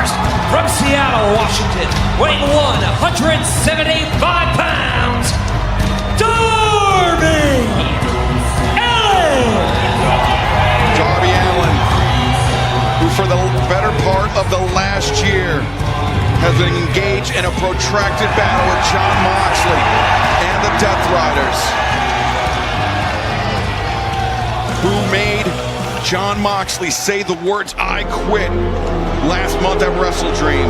First, from Seattle, Washington, weighing 175 pounds, Darby Allin! Darby Allin, who for the better part of the last year has been engaged in a protracted battle with Jon Moxley and the Death Riders, who made Jon Moxley say the words "I quit" last month at WrestleDream,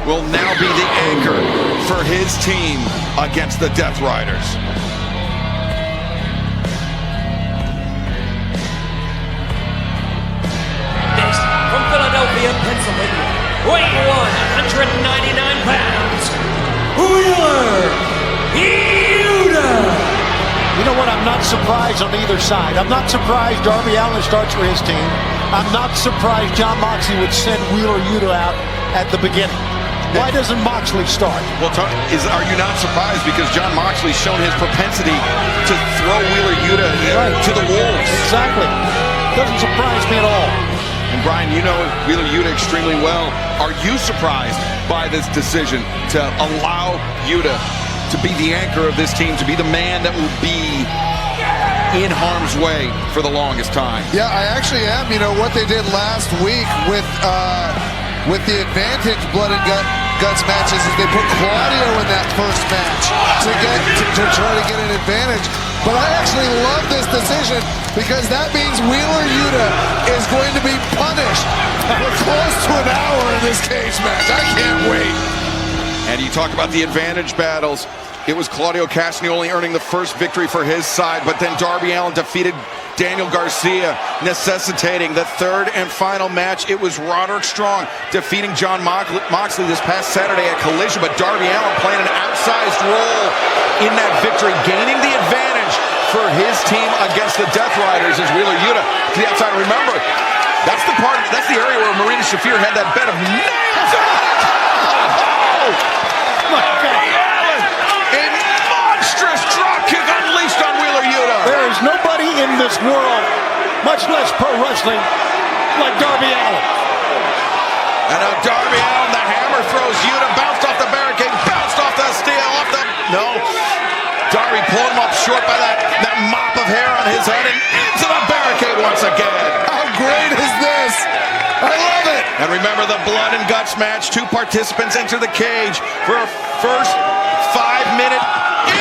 will now be the anchor for his team against the Death Riders. Next, from Philadelphia, Pennsylvania, weighing 199 pounds, Wheeler Yuta! You know what? I'm not surprised on either side. I'm not surprised Darby Allin starts for his team. I'm not surprised Jon Moxley would send Wheeler Yuta out at the beginning. Why doesn't Moxley start? Well, are you not surprised? Because Jon Moxley's shown his propensity to throw Wheeler Yuta to the wolves. Exactly. Doesn't surprise me at all. And Brian, you know Wheeler Yuta extremely well. Are you surprised by this decision to allow Yuta to be the anchor of this team, to be the man that will be in harm's way for the longest time? Yeah, I actually am. You know what they did last week with the advantage blood and guts matches is they put Claudio in that first match to try to get an advantage. But I actually love this decision because that means Wheeler Yuta is going to be punished for close to an hour in this cage match. I can't wait. And you talk about the advantage battles. It was Claudio Cassidy only earning the first victory for his side, but then Darby Allin defeated Daniel Garcia, necessitating the third and final match. It was Roderick Strong defeating Jon Moxley this past Saturday at Collision, but Darby Allin playing an outsized role in that victory, gaining the advantage for his team against the Death Riders as Wheeler Yuta to the outside. Remember, that's the area where Marina Shafir had that bed of nails in it. A monstrous dropkick unleashed on Wheeler Yuta. There is nobody in this world, much less pro wrestling, like Darby Allin. And now Darby Allin, the hammer throws Yuta, bounced off the barricade, bounced off the steel, no. Darby pulled him up short by that mop of hair on his head and into the barricade once again. How great is this? I love it. And remember the blood and guts match. 2 participants enter the cage for a first 5-minute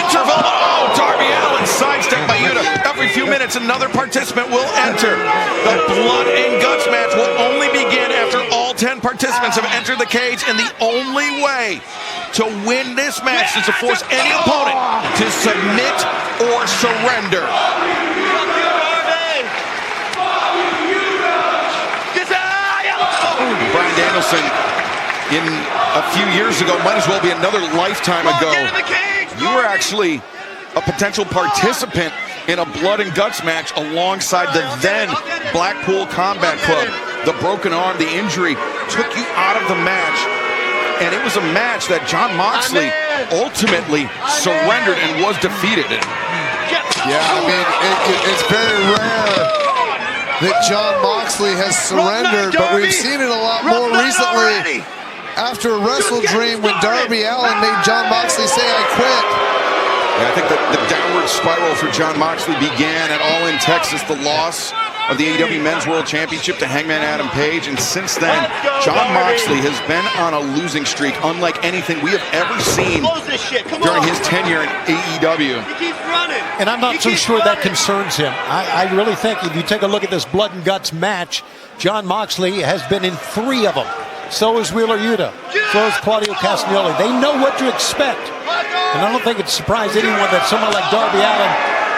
interval. Oh, Darby Allin sidestepped by Yuta. Every few minutes, another participant will enter. The blood and guts match will only begin after all 10 participants have entered the cage, and the only way to win this match is to force any opponent to submit or surrender. Bryan Danielson, in a few years ago, might as well be another lifetime ago, you were actually a potential participant in a blood and guts match alongside the then Blackpool Combat Club. The broken arm, the injury took you out of the match, and it was a match that Jon Moxley ultimately surrendered and was defeated in. Yeah, I mean, it's very rare that Jon Moxley has surrendered, but we've seen it a lot more recently after WrestleDream when Darby Allin made Jon Moxley say, "I quit." Yeah, I think that the downward spiral for Jon Moxley began at All In Texas, the loss of the AEW Men's World Championship to Hangman Adam Page, and since then, Jon Moxley has been on a losing streak unlike anything we have ever seen during his tenure in AEW. And I'm not so sure that concerns him. I really think if you take a look at this blood and guts match, Jon Moxley has been in 3 of them. So is Wheeler Yuta. So is Claudio Castagnoli. They know what to expect. And I don't think it surprised anyone that someone like Darby Allin,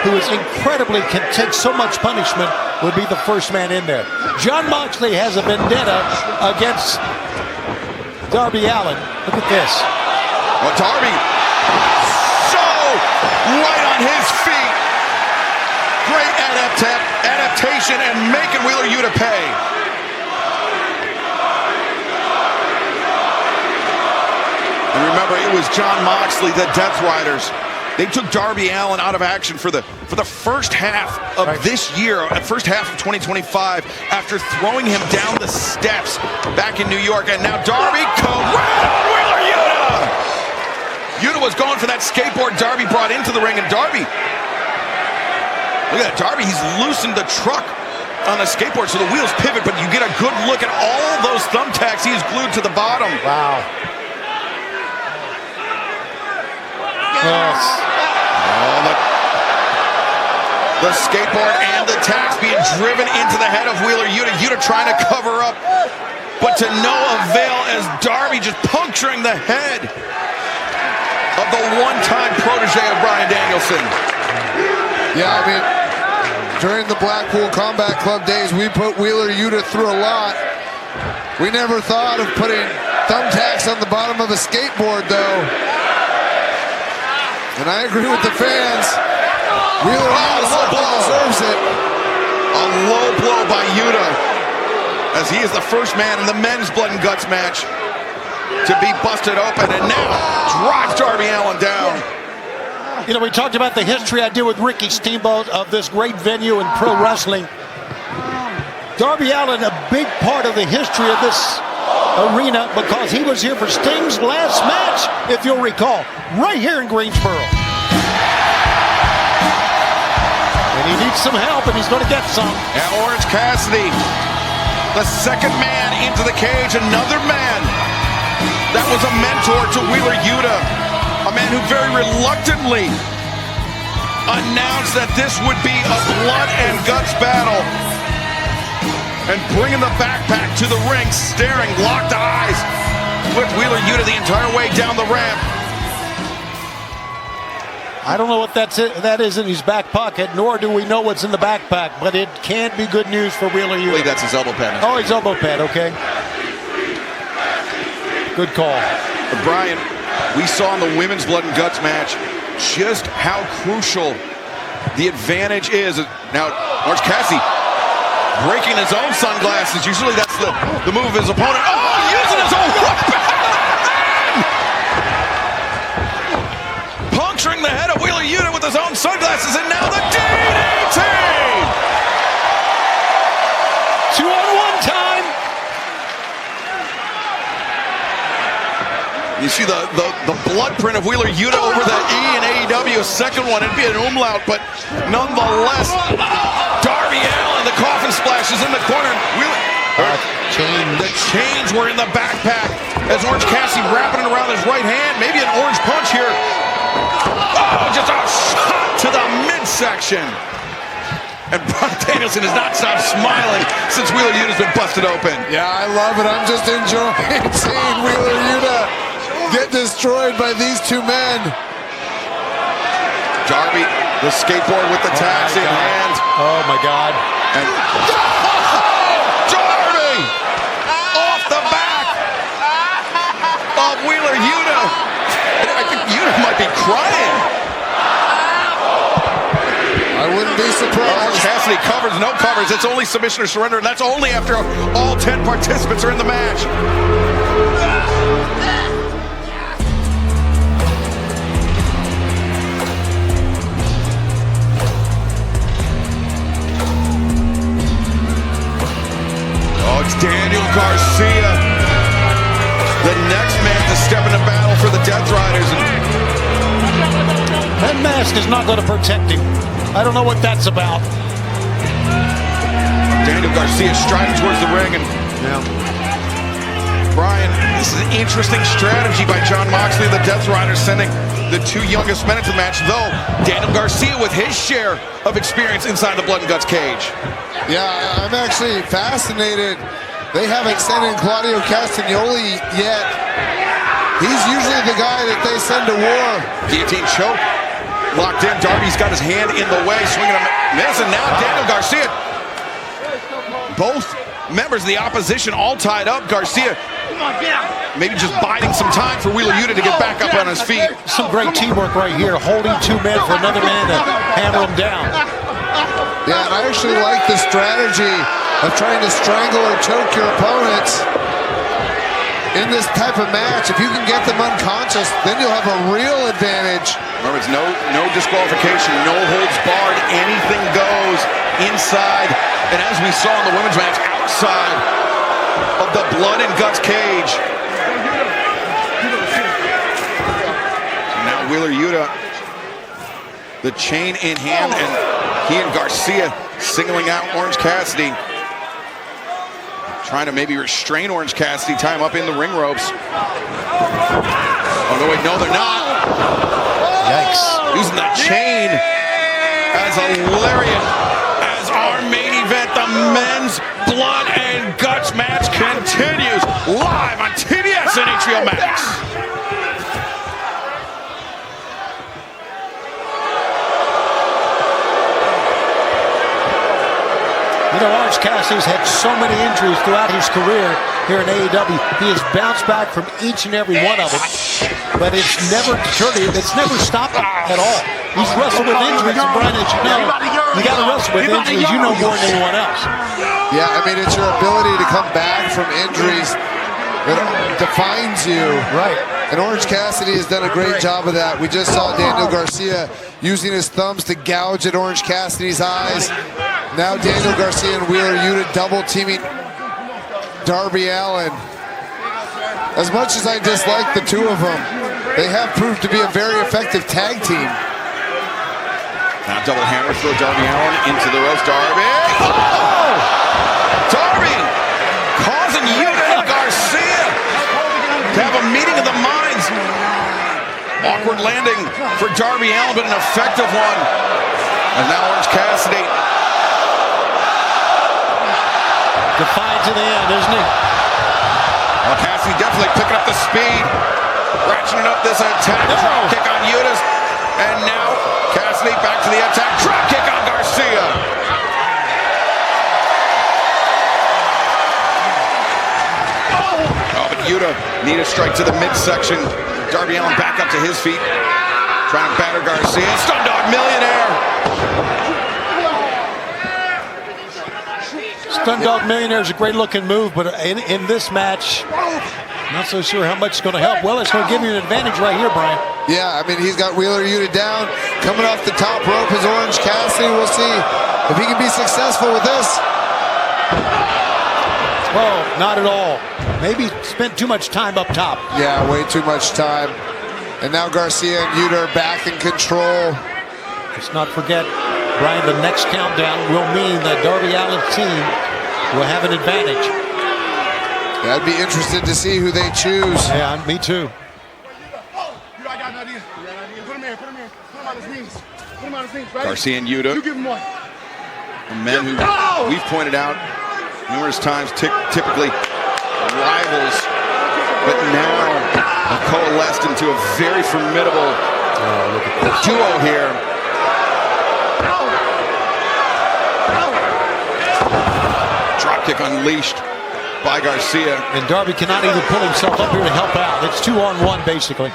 who is incredibly, can take so much punishment, would be the first man in there. Jon Moxley has a vendetta against Darby Allin. Look at this. Well, Darby, so right on his feet. Great adaptation and making Wheeler Yuta pay. And remember, it was Jon Moxley, the Death Riders, They took Darby Allin out of action for the first half of this year, first half of 2025, after throwing him down the steps back in New York. And now Darby comes right on Wheeler Yuta. Yuta was going for that skateboard Darby brought into the ring, and Darby, look at that, Darby, he's loosened the truck on the skateboard so the wheels pivot, but you get a good look at all those thumbtacks he is glued to the bottom. Wow. Yes. Oh, the skateboard and the tacks being driven into the head of Wheeler Yuta. Yuta trying to cover up, but to no avail as Darby just puncturing the head of the one-time protege of Bryan Danielson. Yeah, I mean, during the Blackpool Combat Club days, we put Wheeler Yuta through a lot. We never thought of putting thumbtacks on the bottom of a skateboard, though. And I agree with the fans. Wheeler Yuta deserves it. A low blow by Yuta, as he is the first man in the men's blood and guts match to be busted open, and now drives Darby Allin down. You know, we talked about the history I did with Ricky Steamboat of this great venue in pro wrestling. Darby Allin, a big part of the history of this arena, because he was here for Sting's last match, if you'll recall, right here in Greensboro. And he needs some help, and he's going to get some. And Orange Cassidy, the second man into the cage, another man that was a mentor to Wheeler Yuta, a man who very reluctantly announced that this would be a blood and guts battle. And bringing the backpack to the ring, staring, locked eyes with Wheeler Yuta the entire way down the ramp. I don't know what that is in his back pocket, nor do we know what's in the backpack, but it can't be good news for Wheeler Yuta. I believe that's his elbow pad. Oh, his elbow pad, okay. Good call. But Brian, we saw in the women's blood and guts match just how crucial the advantage is. Now, Orange Cassidy breaking his own sunglasses. Usually that's the move of his opponent. Oh, using his own weapon! Puncturing the head of Wheeler Yuta with his own sunglasses, and now the DDT! 2-on-1 time! You see the blood print of Wheeler Yuta over the E in AEW. Second one, it'd be an umlaut, but nonetheless, Darby Allin, the coffin splash is in the corner. The chains were in the backpack as Orange Cassidy wrapping it around his right hand. Maybe an orange punch here. Oh, just a shot to the midsection. And Bryan Danielson has not stopped smiling since Wheeler Yuta's been busted open. Yeah, I love it. I'm just enjoying seeing Wheeler Yuta get destroyed by these two men. Darby, the skateboard with the tags in hand. Oh my God. And Darby off the back of Wheeler Yuta. I think Yuta might be crying. I wouldn't be surprised. Cassidy covers, no covers. It's only submission or surrender, and that's only after all 10 participants are in the match. Oh, it's Daniel Garcia, the next man to step into battle for the Death Riders. That mask is not going to protect him. I don't know what that's about. Daniel Garcia striding towards the ring, and Brian, this is an interesting strategy by Jon Moxley and the Death Riders, sending the two youngest men into the match, though Daniel Garcia with his share of experience inside the Blood and Guts cage. Yeah, I'm actually fascinated. They haven't sent in Claudio Castagnoli yet. He's usually the guy that they send to war. Guillotine choke. Locked in. Darby's got his hand in the way, swinging a miss, and now Daniel Garcia. Both members of the opposition all tied up. Garcia maybe just biding some time for Wheeler Yuta to get back up on his feet. Some great teamwork right here, holding two men for another man to hammer him down. Yeah, and I actually like the strategy of trying to strangle or choke your opponents in this type of match, if you can get them unconscious, then you'll have a real advantage. Remember, it's no disqualification, no holds barred, anything goes inside, and as we saw in the women's match, outside of the blood and guts cage. Now Wheeler Yuta, the chain in hand, and he and Garcia singling out Orange Cassidy. Trying to maybe restrain Orange Cassidy, tie him up in the ring ropes. Oh, no, wait, no, they're not. Yikes. Using that chain as a lariat. As our main event, the men's blood and guts match continues live on TBS and HBO Max. You know, Orange Cassidy's had so many injuries throughout his career here in AEW. He has bounced back from each and every one of them, but it's never deterred him. It's never stopped him at all. He's wrestled with injuries, and Brian, as you know, you got to wrestle with injuries. You know more than anyone else. Yeah, I mean, it's your ability to come back from injuries that defines you. Right. And Orange Cassidy has done a great job of that. We just saw Daniel Garcia using his thumbs to gouge at Orange Cassidy's eyes. Now Daniel Garcia and Wheeler Yuta double teaming Darby Allin. As much as I dislike the two of them, they have proved to be a very effective tag team. Now double hammer throw Darby Allin into the ropes. Darby! Oh! Darby causing Yuta and Garcia to have a meeting of the minds. Awkward landing for Darby Allin, but an effective one. And now Orange Cassidy. Defiant to the end, isn't he? Well, Cassidy definitely picking up the speed. Ratcheting up this attack. Drop kick on Yuta. And now Cassidy back to the attack. Drop kick on Garcia. Oh, but Yuta need a strike to the midsection. Darby Allin back up to his feet. Trying to batter Garcia. Stun Dog Millionaire. Stun Dog Millionaire is a great looking move, but in this match, not so sure how much it's going to help. Well, it's going to give you an advantage right here, Brian. Yeah, I mean, he's got Wheeler Yuta down. Coming off the top rope is Orange Cassidy. We'll see if he can be successful with this. Oh, not at all. Maybe spent too much time up top. Yeah, way too much time. And now Garcia and Yuta are back in control. Let's not forget, Brian, the next countdown will mean that Darby Allin's team will have an advantage. Yeah, I'd be interested to see who they choose. Yeah, me too. Garcia and Yuta. You give him one. Men who we've pointed out numerous times, typically rivals, but now have coalesced into a very formidable duo here. Dropkick unleashed by Garcia. And Darby cannot even pull himself up here to help out. It's 2-on-1 basically.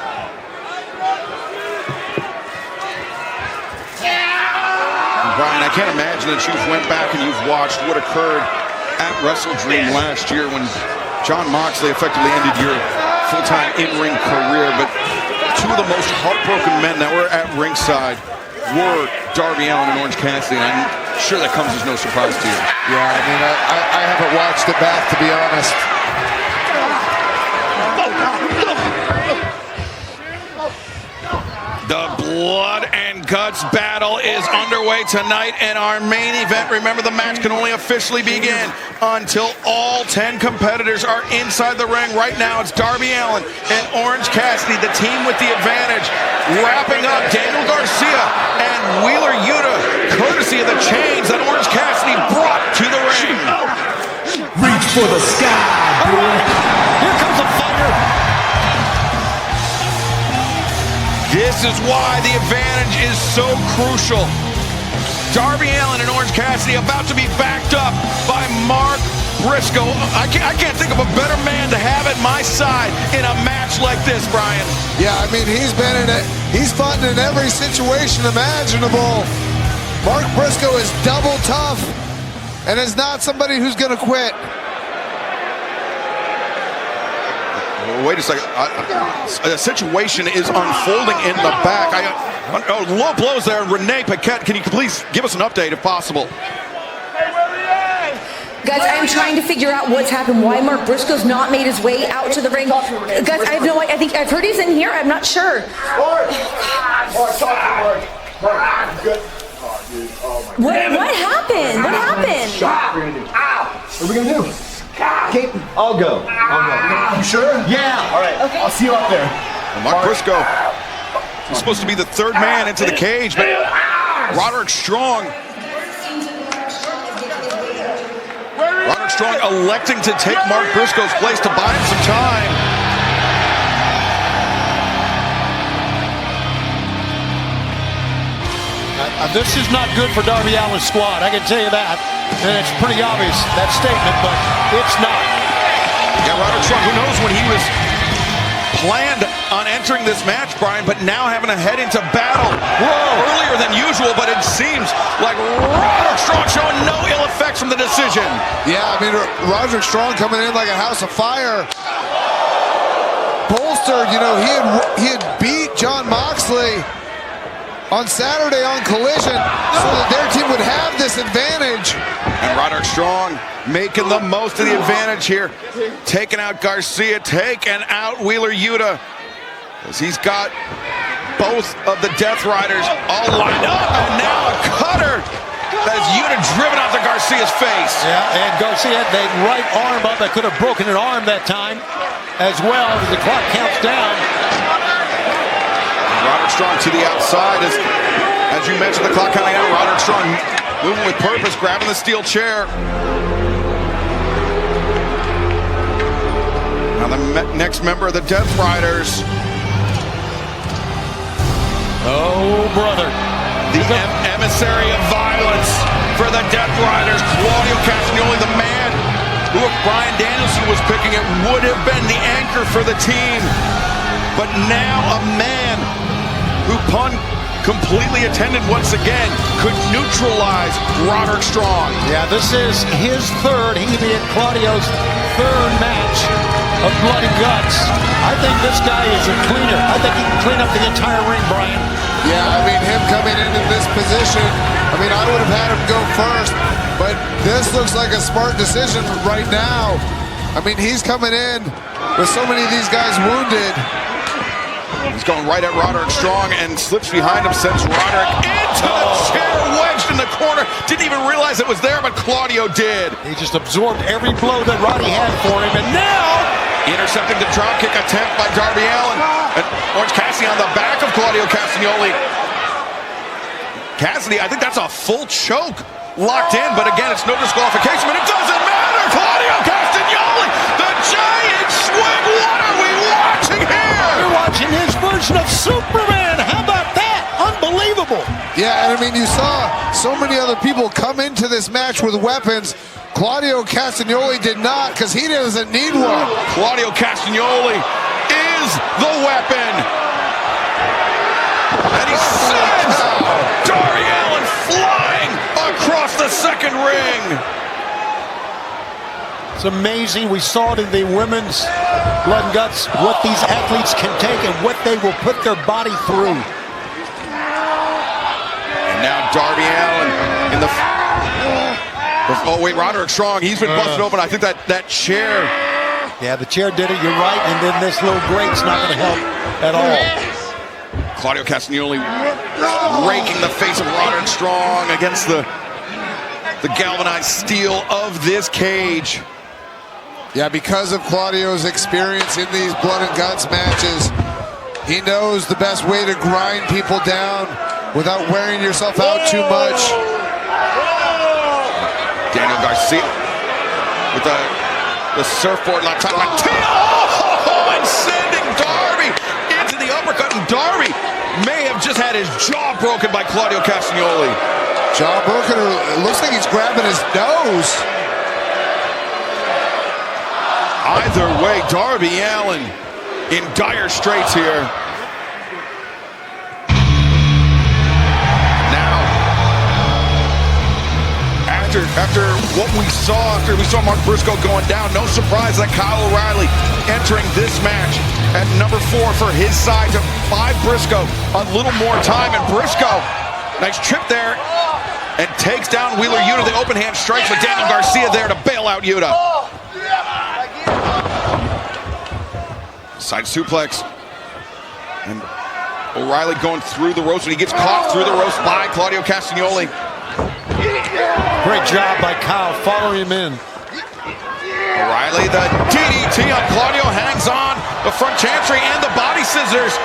Brian, I can't imagine that you've went back and you've watched what occurred at Wrestle Dream last year when Jon Moxley effectively ended your full-time in-ring career. But two of the most heartbroken men that were at ringside were Darby Allin and Orange Cassidy. And I'm sure that comes as no surprise to you. Yeah, I mean, I haven't watched it back, to be honest. The blood and guts battle is underway tonight in our main event. Remember, the match can only officially begin until all 10 competitors are inside the ring. Right now, it's Darby Allin and Orange Cassidy, the team with the advantage. Wrapping up Daniel Garcia and Wheeler Yuta, courtesy of the chains that Orange Cassidy brought to the ring. Reach for the sky, boy. Here comes a fighter. This is why the advantage is so crucial. Darby Allin and Orange Cassidy about to be backed up by Mark Briscoe. I can't think of a better man to have at my side in a match like this, Brian. Yeah, I mean, he's been in it. He's fought in every situation imaginable. Mark Briscoe is double tough and is not somebody who's going to quit. Wait a second. A situation is unfolding in the back. Low blows there. Renee Paquette, can you please give us an update if possible? Guys, I'm trying to figure out what's happened, why Mark Briscoe's not made his way out to the ring. Guys, I have no idea. I think I've heard he's in here. I'm not sure. What happened? What happened? What are we gonna do? I'll go. You sure? Yeah. All right. Okay. I'll see you up there. Mark Briscoe is supposed to be the third man into the cage, but Roderick Strong electing to take Mark Briscoe's place to buy him some time. This is not good for Darby Allin's squad, I can tell you that. And it's pretty obvious, that statement, but it's not. Yeah, Roderick Strong, who knows when he was planned on entering this match, Brian, but now having to head into battle earlier than usual, but it seems like Roderick Strong showing no ill effects from the decision. Yeah, I mean, Roderick Strong coming in like a house of fire. Bolstered, you know, he had beat Jon Moxley on Saturday on Collision so that their team would have this advantage. And Roderick Strong making the most of the advantage here. Taking out Garcia, taking out Wheeler Yuta. As he's got both of the Death Riders all lined up. And now a cutter as Yuta driven out to Garcia's face. Yeah, and Garcia had that right arm up that could have broken an arm that time as well as the clock counts down. Roderick Strong to the outside as you mentioned, the clock counting out. Roderick Strong moving with purpose, grabbing the steel chair. Now the next member of the Death Riders. Oh, brother. The emissary of violence for the Death Riders, Claudio Castagnoli, the man who, if Bryan Danielson was picking it, would have been the anchor for the team. But now a man who, pun completely attended once again, could neutralize Roderick Strong. Yeah, this is his third, he being Claudio's third match of blood and guts. I think this guy is a cleaner. I think he can clean up the entire ring, Brian. Yeah, I mean, him coming into this position, I mean, I would have had him go first, but this looks like a smart decision right now. I mean, he's coming in with so many of these guys wounded. He's going right at Roderick Strong and slips behind him, sends Roderick into the chair, wedged in the corner. Didn't even realize it was there, but Claudio did. He just absorbed every blow that Roddy had for him, and now intercepting the dropkick attempt by Darby Allin. And Orange Cassidy on the back of Claudio Castagnoli. Cassidy, I think that's a full choke locked in, but again, it's no disqualification, but it doesn't matter. Claudio Castagnoli, the giant swing. What are we watching here? we're watching his version of Superman. How about that? Unbelievable. Yeah, and I mean, you saw so many other people come into this match with weapons. Claudio Castagnoli did not, because he doesn't need one. Claudio Castagnoli is the weapon. And he sends Darby Allin flying across the second ring. It's amazing. We saw it in the women's blood and guts, what these athletes can take and what they will put their body through. And now Darby Allin in the... Oh, wait, Roderick Strong, he's been busted open. I think that chair... Yeah, the chair did it, you're right, and then this little grate's not going to help at all. Claudio Castagnoli raking the face of Roderick Strong against the galvanized steel of this cage. Yeah, because of Claudio's experience in these blood and guts matches, he knows the best way to grind people down without wearing yourself out too much. Daniel Garcia with the surfboard on top of oh, and sending Darby into the uppercut, and Darby may have just had his jaw broken by Claudio Castagnoli. Jaw broken, it looks like he's grabbing his nose. Either way, Darby Allin in dire straits here. Now, as after what we saw Mark Briscoe going down, no surprise that Kyle O'Reilly entering this match at number 4 for his side to buy Briscoe a little more time. And Briscoe, nice trip there, and takes down Wheeler Yuta. The open hand strikes with Daniel Garcia there to bail out Yuta. Side suplex. And O'Reilly going through the ropes, and he gets caught through the ropes by Claudio Castagnoli. Great job by Kyle following him in. O'Reilly, the DDT on Claudio, hangs on. The front chancery and the body scissors.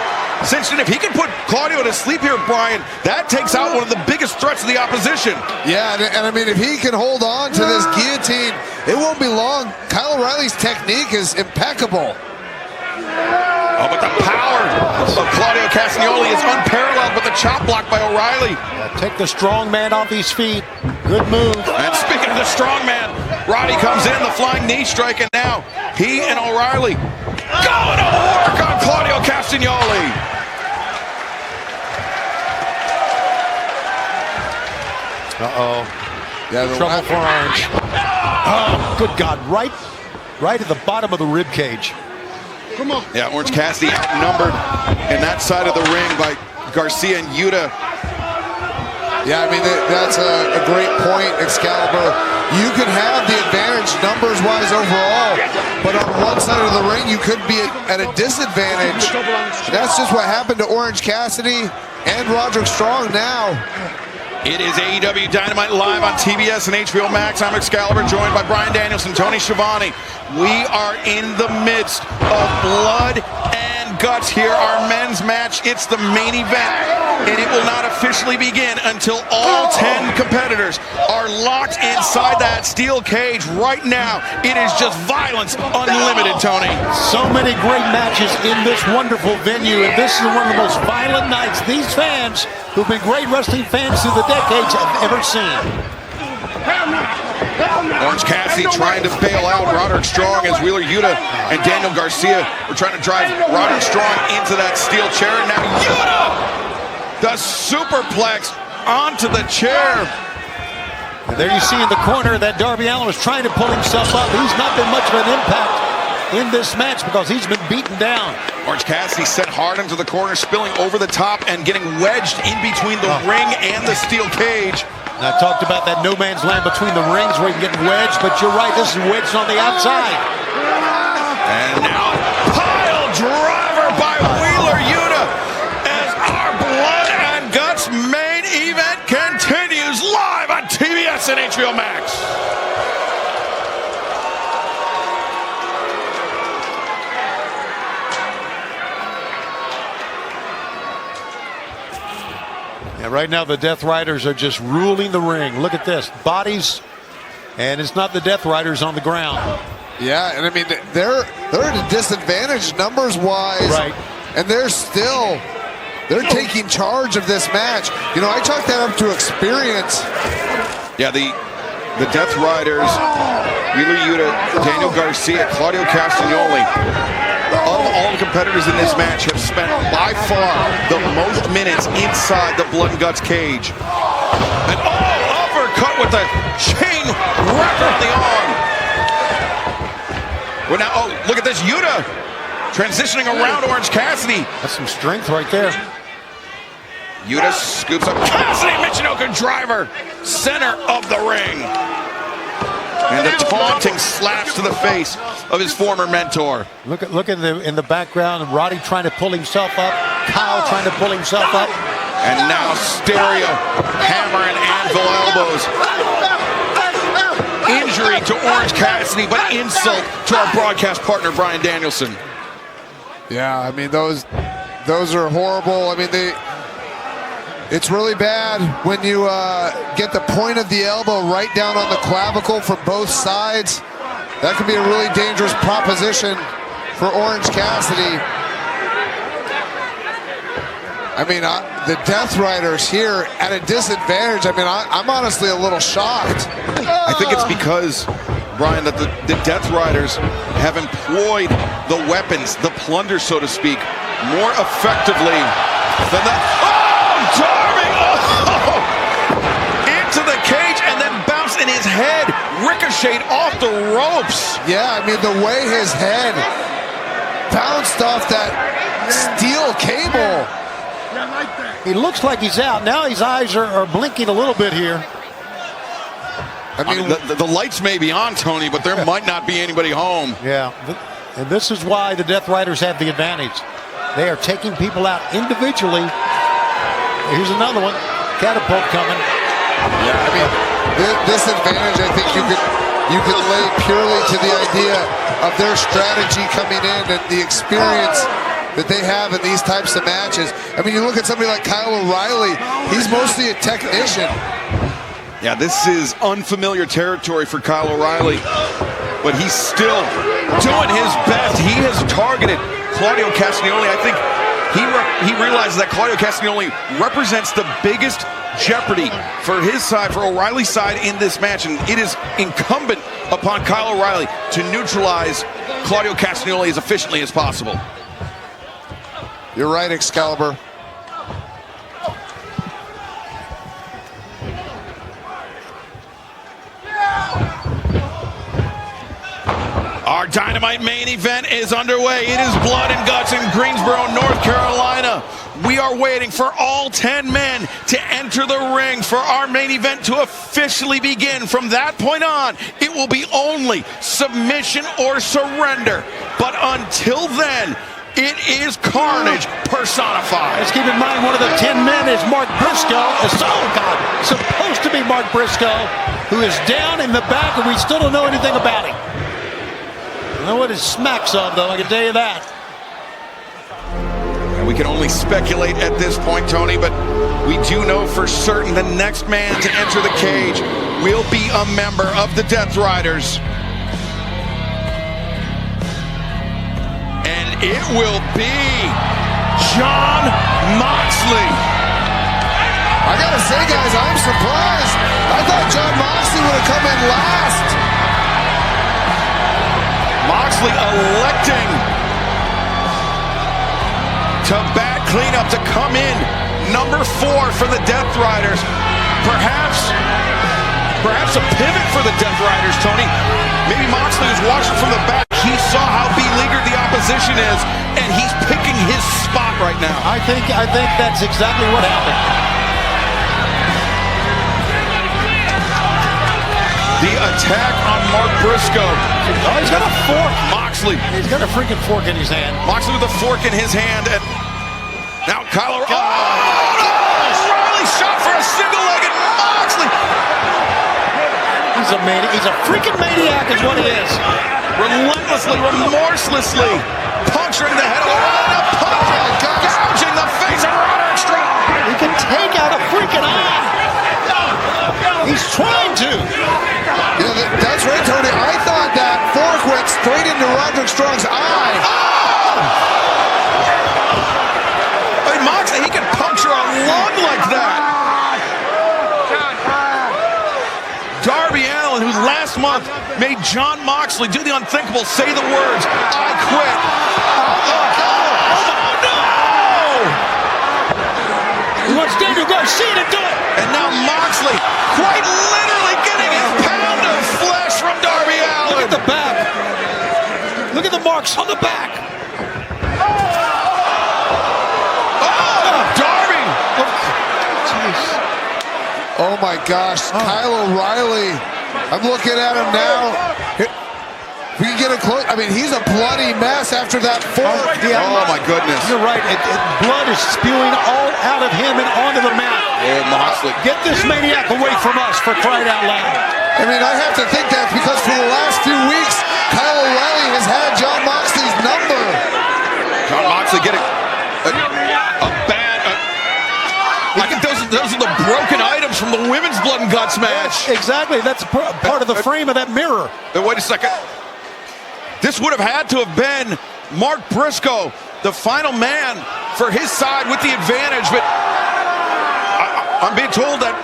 Cinched. If he can put Claudio to sleep here, Brian, that takes out one of the biggest threats of the opposition. Yeah, and I mean, if he can hold on to this guillotine, it won't be long. Kyle O'Reilly's technique is impeccable. Oh, but the power of Claudio Castagnoli is unparalleled, but the chop block by O'Reilly. Take the strong man off his feet. Good move. And speaking of the strong man, Roddy comes in, the flying knee strike, and now he and O'Reilly going to work on Claudio Castagnoli. Uh-oh. Yeah, the Trouble for Orange. Oh, good God. Right at the bottom of the rib cage. Come on. Yeah, Orange Cassidy outnumbered in that side of the ring by Garcia and Yuta. Yeah, I mean, that's a great point, Excalibur. You can have the advantage numbers-wise overall, but on one side of the ring, you could be at a disadvantage. That's just what happened to Orange Cassidy and Roderick Strong now. It is AEW Dynamite live on TBS and HBO Max. I'm Excalibur, joined by Brian Danielson, Tony Schiavone. We are in the midst of blood and guts here. Our men's match, it's the main event, and it will not officially begin until all 10 competitors are locked inside that steel cage right now. It is just violence unlimited, Tony. So many great matches in this wonderful venue, and this is one of the most violent nights these fans, who've been great wrestling fans through the decades, have ever seen. Orange Cassidy trying to bail out Roderick Strong as Wheeler Yuta and Daniel Garcia were trying to drive Roderick Strong into that steel chair. And now Yuta does superplex onto the chair. And there you see in the corner that Darby Allin was trying to pull himself up. He's not been much of an impact in this match because he's been beaten down. Orange Cassidy set hard into the corner, spilling over the top and getting wedged in between the ring and the steel cage. And I talked about that no man's land between the rings where you can get wedged, but you're right, this is wedged on the outside. And now pile driver by Wheeler Yuta as our blood and guts main event continues live on TBS and HBO Max. And right now the Death Riders are just ruling the ring. Look at this, bodies, and it's not the Death Riders on the ground. Yeah, and I mean, they're at a disadvantage numbers-wise. Right. And they're taking charge of this match. You know, I chalk that up to experience. Yeah, the Death Riders, Wheeler Yuta, Daniel Garcia, Claudio Castagnoli, of all the competitors in this match have spent by far the most minutes inside the blood and guts cage. An uppercut with a chain wrap on the arm. Well, now, oh, look at this, Yuta transitioning around Orange Cassidy. That's some strength right there. Yuta scoops up Cassidy, Michinoku driver, center of the ring. And the taunting slaps to the face of his former mentor. Look at in the background, Roddy trying to pull himself up, Kyle trying to pull himself up. And now stereo, hammer and anvil elbows. Injury to Orange Cassidy, but insult to our broadcast partner, Brian Danielson. Yeah, I mean, those are horrible. I mean, it's really bad when you get the point of the elbow right down on the clavicle from both sides. That could be a really dangerous proposition for Orange Cassidy. I mean, the Death Riders here at a disadvantage. I mean, I'm honestly a little shocked. I think it's because, Brian, that the Death Riders have employed the weapons, the plunder, so to speak, more effectively than the... Darby! Oh! Into the cage and then bounced and and his head ricocheted off the ropes. Yeah, I mean, the way his head bounced off that steel cable. He looks like he's out. Now his eyes are blinking a little bit here. I mean, the lights may be on, Tony, but there might not be anybody home. Yeah, and this is why the Death Riders have the advantage. They are taking people out individually. Here's another one. Catapult coming. Yeah, I mean, this advantage, I think you could lay purely to the idea of their strategy coming in and the experience that they have in these types of matches. I mean, you look at somebody like Kyle O'Reilly, he's mostly a technician. Yeah, this is unfamiliar territory for Kyle O'Reilly, but he's still doing his best. He has targeted Claudio Castagnoli. I think he realizes that Claudio Castagnoli represents the biggest jeopardy for his side, for O'Reilly's side in this match, and it is incumbent upon Kyle O'Reilly to neutralize Claudio Castagnoli as efficiently as possible. You're right, Excalibur. Our Dynamite main event is underway. It is blood and guts in Greensboro, North Carolina. We are waiting for all 10 men to enter the ring for our main event to officially begin. From that point on, it will be only submission or surrender. But until then, it is carnage personified. Let's keep in mind one of the 10 men is Mark Briscoe. Supposed to be Mark Briscoe, who is down in the back, and we still don't know anything about him. I know what it smacks of, though, I can tell you that. We can only speculate at this point, Tony, but we do know for certain the next man to enter the cage will be a member of the Death Riders. And it will be Jon Moxley. I gotta say, guys, I'm surprised. I thought Jon Moxley would have come in last. Moxley electing to bat cleanup, to come in number 4 for the Death Riders. Perhaps a pivot for the Death Riders, Tony. Maybe Moxley is watching from the back. He saw how beleaguered the opposition is, and he's picking his spot right now. I think that's exactly what happened. The attack on Mark Briscoe. Oh, he's got a fork. Moxley. He's got a freaking fork in his hand. Moxley with a fork in his hand. And now Kyle O'Reilly. Oh, O'Reilly shot for a single-legged Moxley. He's a freaking maniac is what he is. Relentlessly, remorselessly puncturing the head of O'Reilly. Gouging the face of Roderick Strong. He can take out a freaking eye. He's trying to. Yeah, that's right, Tony. I thought that fork went straight into Roderick Strong's eye. I mean, Moxley, he can puncture a lung like that. Darby Allin, who last month made Jon Moxley do the unthinkable, say the words, "I quit." Oh, no! He wants Daniel Garcia to do it. And now Moxley quite literally getting his pound of flesh from Darby Allin. Look at the back. Look at the marks on the back. Oh, Darby! Jeez. Oh my gosh, Kyle O'Reilly. I'm looking at him now. We can get a close. I mean, he's a bloody mess after that fork. Yeah, Oh my goodness. you're right. Blood is spewing all out of him and onto the mat. Oh, Moxley. Get this maniac away from us, for crying out loud. I mean, I have to think that's because for the last few weeks, Kyle O'Reilly has had Jon Moxley's number. Jon Moxley getting a bad. I think those are the broken items from the women's blood and guts match. Exactly. That's part of the frame of that mirror. Wait a second. This would have had to have been Mark Briscoe, the final man for his side with the advantage, but I'm being told that,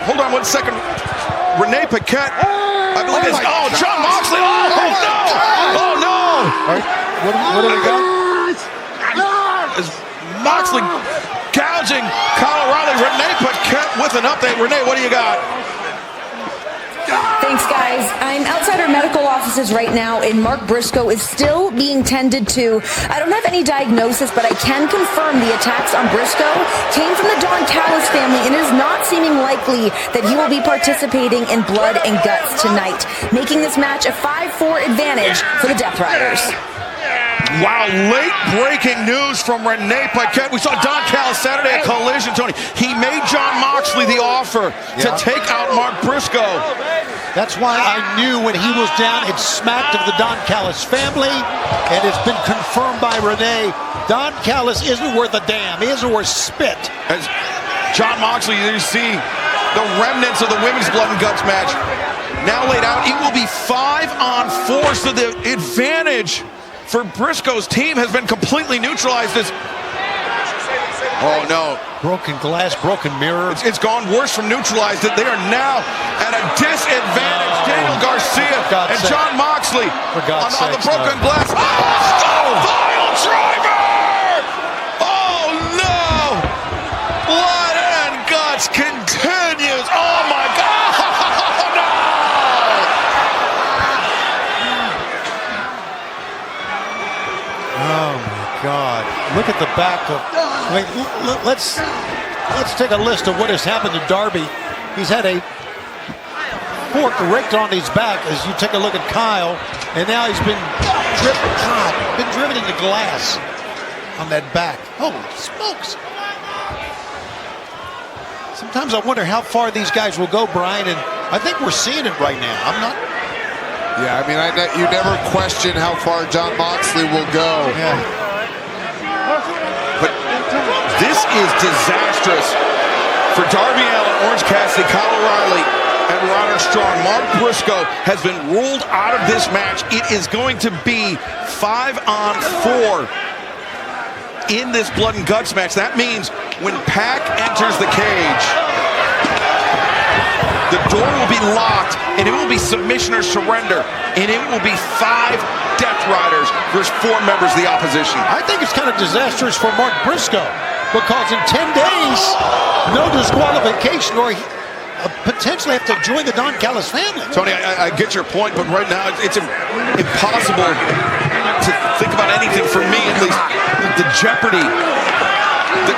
hold on one second, Renee Paquette, I believe is, Jon Moxley, oh no! All right, what do we got? Is Moxley gouging Kyle O'Reilly, Renee Paquette with an update. Renee, what do you got? Thanks, guys. I'm outside our medical offices right now, and Mark Briscoe is still being tended to. I don't have any diagnosis, but I can confirm the attacks on Briscoe came from the Don Callis family, and it is not seeming likely that he will be participating in blood and guts tonight, making this match a 5-4 advantage for the Death Riders. Wow, late-breaking news from Renee Paquette. We saw Don Callis Saturday at Collision, Tony. He made Jon Moxley the offer to take out Mark Briscoe. That's why I knew when he was down, it smacked of the Don Callis family, and it's been confirmed by Renee. Don Callis isn't worth a damn. He isn't worth spit. As Jon Moxley, you see the remnants of the women's blood and guts match now laid out. It will be 5-on-4, so the advantage for Briscoe's team has been completely neutralized. Oh no. Broken glass, broken mirror. It's gone worse from neutralized. They are now at a disadvantage. Daniel Garcia and Jon Moxley on the broken glass. Oh, vile driver! Oh no! Blood and guts continues. Oh my God! No! Oh my God! Look at the back of. Wait, let's take a list of what has happened to Darby. He's had a fork raked on his back as you take a look at Kyle, and now he's been driven into glass on that back. Holy smokes! Sometimes I wonder how far these guys will go, Brian, and I think we're seeing it right now. I'm not. Yeah, I mean, you never question how far Jon Moxley will go. Yeah. But this is disastrous for Darby Allin, Orange Cassidy, Kyle O'Reilly, and Roderick Strong. Mark Briscoe has been ruled out of this match. It is going to be 5-on-4 in this blood and guts match. That means when Pac enters the cage, the door will be locked, and it will be submission or surrender, and it will be 5 Death Riders versus 4 members of the opposition. I think it's kind of disastrous for Mark Briscoe because in 10 days, no disqualification, or he potentially have to join the Don Callis family. Tony, I get your point, but right now it's impossible to think about anything, for me at least, the jeopardy, the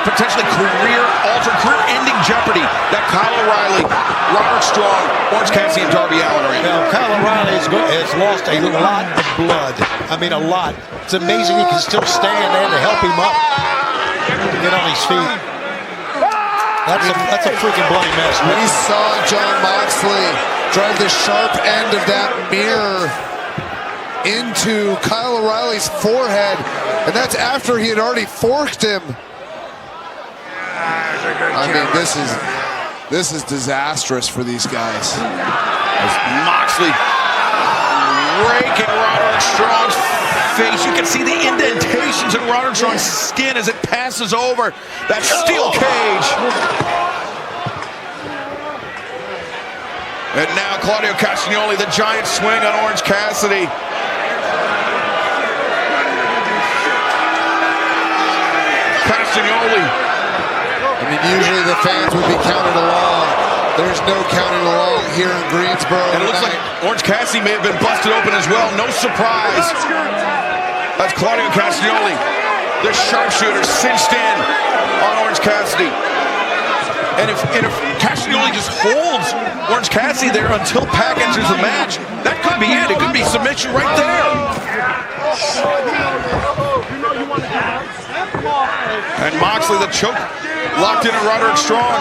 potentially career-ending jeopardy that Kyle O'Reilly, Roderick Strong, Orange Cassidy, and Darby Allin are in. Now, Kyle O'Reilly has lost a lot of blood. I mean, a lot. It's amazing he can still stand there to help him up to get on his feet. That's a freaking bloody mess. We saw Jon Moxley drive the sharp end of that mirror into Kyle O'Reilly's forehead, and that's after he had already forked him. I mean, this is disastrous for these guys. As Moxley raking Roderick Strong's face. You can see the indentations in Roderick Strong's skin as it passes over that steel cage. And now Claudio Castagnoli, the giant swing on Orange Cassidy. Castagnoli. I mean, usually the fans would be counted along. There's no counting along here in Greensboro. And it looks like Orange Cassidy may have been busted open as well. No surprise. That's Claudio Castagnoli, the sharpshooter, cinched in on Orange Cassidy. And if Castagnoli just holds Orange Cassidy there until Pac enters the match, that could be it. It could be submission right there. And Moxley, the choke, locked in at Roderick Strong.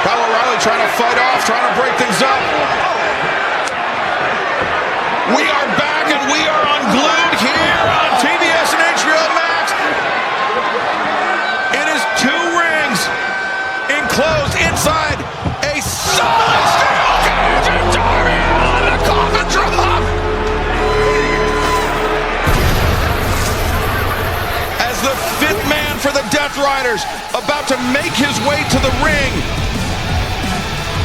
Kyle O'Reilly trying to fight off, trying to break things up. We are back and we are unglued here on TBS and HBO Max. It is 2 rings enclosed inside a solid steel cage, and Darby on the coffin drop. As the 5th man for the Death Riders about to make his way to the ring.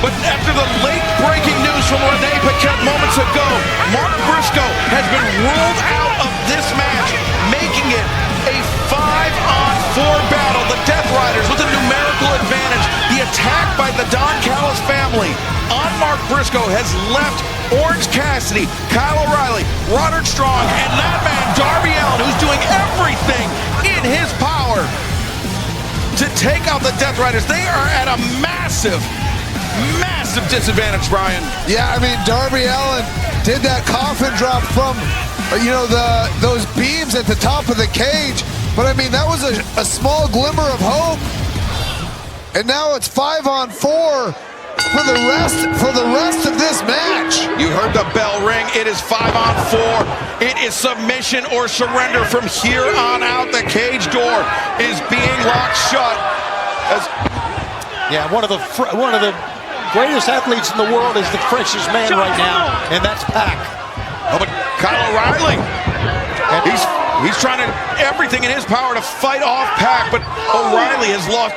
But after the late-breaking news from Renee Paquette moments ago, Mark Briscoe has been ruled out of this match, making it a 5-on-4 battle. The Death Riders with a numerical advantage. advantage. The attack by the Don Callis family on Mark Briscoe has left Orange Cassidy, Kyle O'Reilly, Roderick Strong, and that man, Darby Allin, who's doing everything in his power to take out the Death Riders. They are at a massive disadvantage, Brian. Yeah, I mean, Darby Allin did that coffin drop from, those beams at the top of the cage. But I mean, that was a small glimmer of hope. And now it's 5-on-4 for the rest of this match. You heard the bell ring. It is 5-on-4. It is submission or surrender from here on out. The cage door is being locked shut. Yeah, one of the greatest athletes in the world is the freshest man right now, and that's Pac. Oh, but Kyle O'Reilly, he's trying everything in his power to fight off Pac, but O'Reilly has lost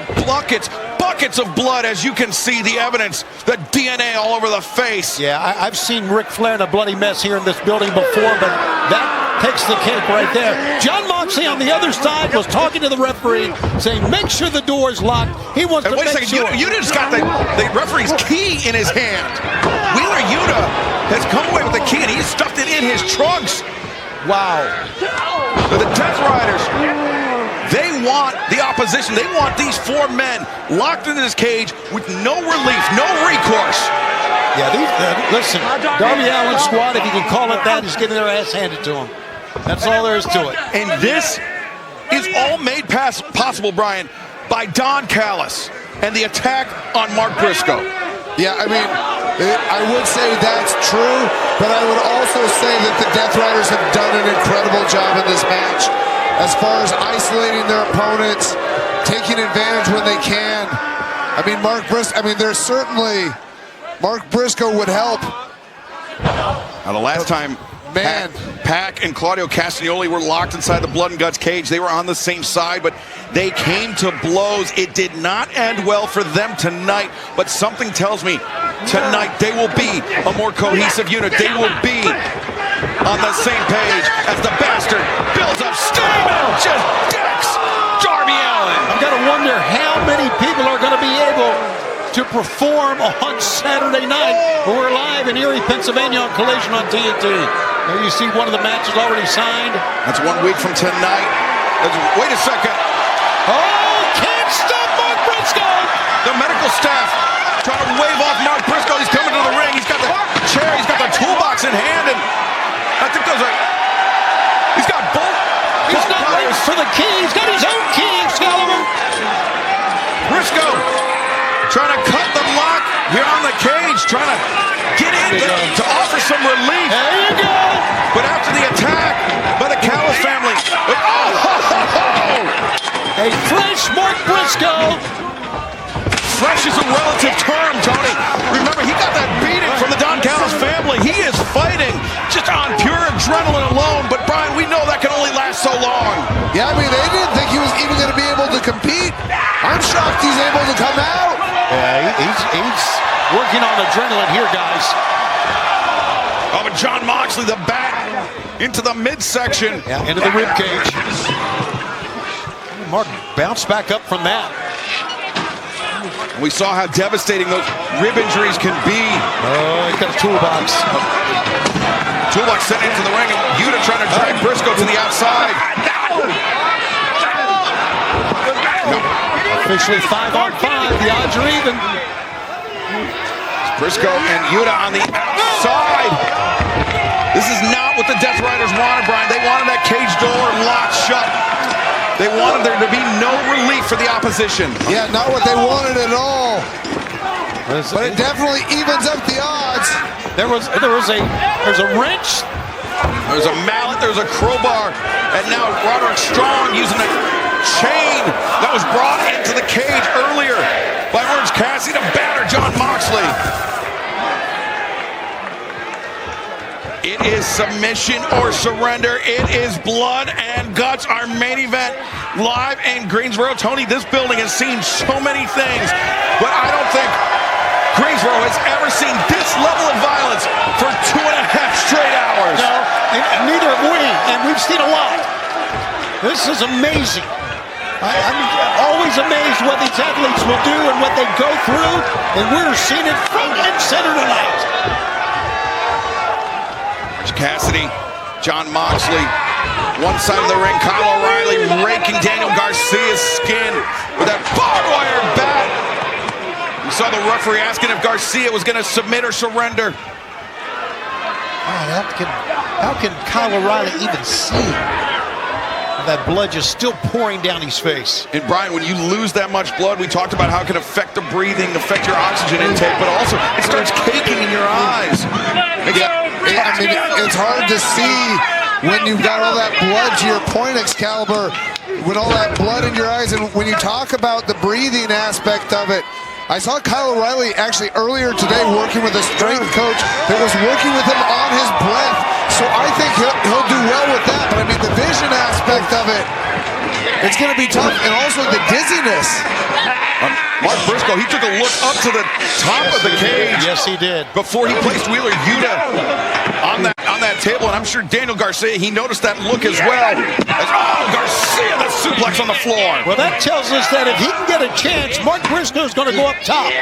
buckets of blood, as you can see, the evidence, the DNA all over the face. Yeah, I've seen Ric Flair in a bloody mess here in this building before, but that takes the cake right there. John Moxley on the other side was talking to the referee, saying, make sure the door is locked. He wants to make sure. You just got the referee's key in his hand. Wheeler Yuta has come away with the key, and he's stuffed it in his trunks. Wow. The Death Riders, they want the opposition. They want these four men locked in this cage with no relief, no recourse. Yeah, listen, Darby Allin's squad, if you can call it that, is getting their ass handed to them. That's all there is to it. And this is all made possible, Brian, by Don Callis and the attack on Mark Briscoe. Yeah, I mean, I would say that's true, but I would also say that the Death Riders have done an incredible job in this match as far as isolating their opponents, taking advantage when they can. I mean, Mark Briscoe would help. Now, the last time Pac and Claudio Castagnoli were locked inside the Blood and Guts cage, they were on the same side, but they came to blows. It did not end well for them tonight, but something tells me tonight they will be a more cohesive unit. They will be on the same page as the Bastard builds up steam and just decks Darby Allin. I'm going to wonder how many people are going to be able to perform on Saturday night when we're live in Erie, Pennsylvania on Collision on TNT. There you see one of the matches already signed. That's 1 week from tonight. Wait a second. Oh, can't stop Mark Briscoe. The medical staff trying to wave off Mark Briscoe. He's coming to the ring. He's got the chair. He's got the toolbox in hand. And I think those are... He's got both. He's not waiting for the key. He's got his own key, Excalibur. Briscoe trying to cut the lock here on the cage, trying to get in to offer some relief. There you go. But after the attack by the Callis family, a fresh Mark Briscoe. Fresh is a relative term, Tony. Remember, he got that beating from the Don Callis family. He is fighting just on pure adrenaline alone. But Brian, we know that can only last so long. Yeah, I mean, they didn't think he was even going to be able to compete. I'm shocked he's able to come out. Yeah, he's working on adrenaline here, guys. Oh, but John Moxley, the bat into the midsection. Yeah, into the rib cage. Mark bounced back up from that. We saw how devastating those rib injuries can be. Oh, he's got a toolbox. Toolbox sent into the ring, and Yuta trying to drag Briscoe to the outside. Officially 5-on-5. The odds are even. Briscoe and Yuta on the outside. This is not what the Death Riders wanted, Brian. They wanted that cage door locked shut. They wanted there to be no relief for the opposition. Yeah, not what they wanted at all. But it definitely evens up the odds. There's a wrench. There's a mallet, there's a crowbar, and now Roderick Strong using a chain that was brought into the cage earlier by Orange Cassidy to batter John Moxley. It is submission or surrender. It is blood and guts, our main event live in Greensboro. Tony, this building has seen so many things, but I don't think Greensboro has ever seen this level of violence for 2.5 straight hours. No, and neither have we, and we've seen a lot. This is amazing. I'm always amazed what these athletes will do and what they go through, and we're seeing it front and center tonight. Cassidy, John Moxley, one side of the ring, Kyle O'Reilly raking Daniel Garcia's skin with that barbed wire bat. We saw the referee asking if Garcia was going to submit or surrender. How can Kyle O'Reilly even see that blood just still pouring down his face? And Brian, when you lose that much blood, we talked about how it can affect the breathing, affect your oxygen intake, but also it starts caking in your eyes. I mean, it's hard to see when you've got all that blood, to your point, Excalibur, with all that blood in your eyes. And when you talk about the breathing aspect of it, I saw Kyle O'Reilly actually earlier today working with a strength coach that was working with him on his breath. So I think he'll do well with that. But I mean, the vision aspect of it, it's going to be tough. And also the dizziness. Mark Briscoe, he took a look up to the top of the cage. Yes, he did. Before he placed Wheeler Yuta on that table, and I'm sure Daniel Garcia, he noticed that look as well. Garcia, the suplex on the floor. Well, that tells us that if he can get a chance, Mark Briscoe's going to go up top.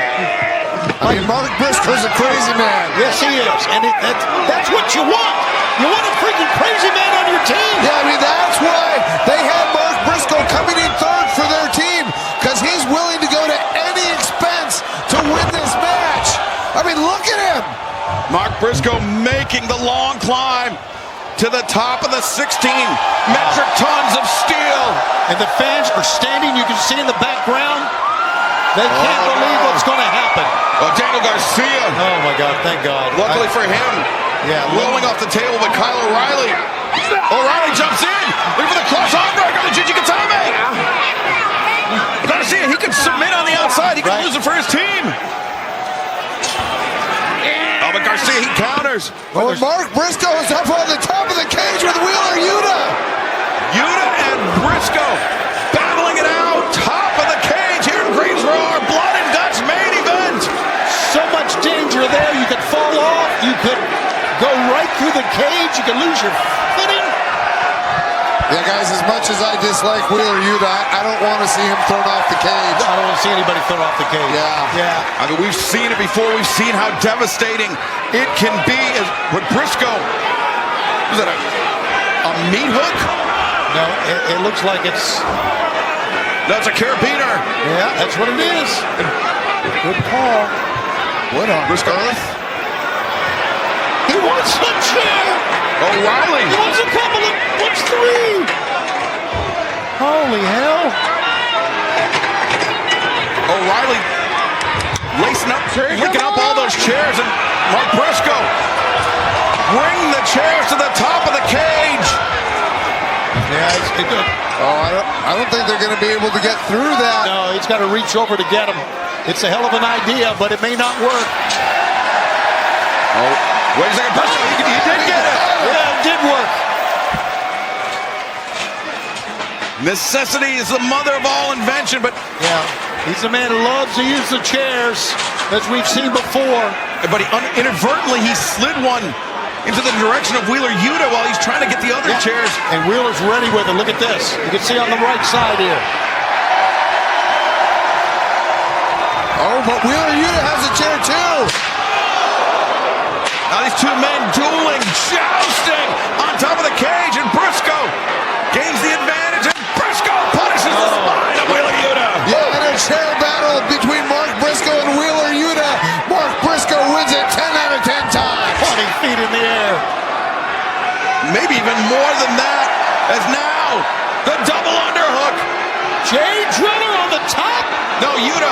I mean, Mark Briscoe's a crazy man. Yes, he is. And that's what you want. You want a freaking crazy man on your team. Yeah, I mean, that's why they had Mark Briscoe coming in third for their team, because he's willing to go to any expense to win this match. I mean, look at him. Mark Briscoe making the long climb to the top of the 16 metric tons of steel. And the fans are standing. You can see in the background. They can't believe what's going to happen. Oh, Daniel Garcia. Oh, my God. Thank God. Luckily for him, rolling off the table with Kyle O'Reilly. O'Reilly jumps in. Looking for the cross-arm breaker on the Gigi Gatame. Garcia, he could submit on the outside. He could lose it for his team. Oh, but Garcia, he counters. Oh, Mark Briscoe is up on the top of the cage with Wheeler Yuta. Yuta and Briscoe battling it out. Top of the cage here in Greensboro. Our Blood and Guts main event. So much danger there. You could fall off. You could go right through the cage. You could lose your footing. Yeah, guys, as much as I dislike Wheeler Yuta, I don't want to see him thrown off the cage. I don't want to see anybody thrown off the cage. Yeah. I mean, we've seen it before. We've seen how devastating it can be. With Briscoe, is that a meat hook? No, it looks like it's... That's a carabiner. Yeah, that's what it is. Good call. What on earth? He wants a chair. O'Reilly. He wants a couple of... What's three? Holy hell. O'Reilly linking up all those chairs, and Mark Briscoe bring the chairs to the top of the cage. Yeah, it's good. Oh, I don't think they're going to be able to get through that. No, he's got to reach over to get him. It's a hell of an idea, but it may not work. Oh, wait a second. Briscoe, he did get it. Yeah, it did work. Necessity is the mother of all invention, but... Yeah, he's a man who loves to use the chairs, as we've seen before. But inadvertently, he slid one into the direction of Wheeler Yuta while he's trying to get the other chairs. And Wheeler's ready with it. Look at this. You can see on the right side here. Oh, but Wheeler Yuta has a chair too. Now these two men dueling, jousting on top of the cage, and Briscoe gains the advantage, and Briscoe punishes the spine of Wheeler Yuta. Yeah, in a chair battle between Mark Briscoe and Wheeler Yuta, Mark Briscoe wins it 10 out of 10 times. 20 feet in the air. Maybe even more than that, as now the double underhook. Jay Driller on the top. No, Yuta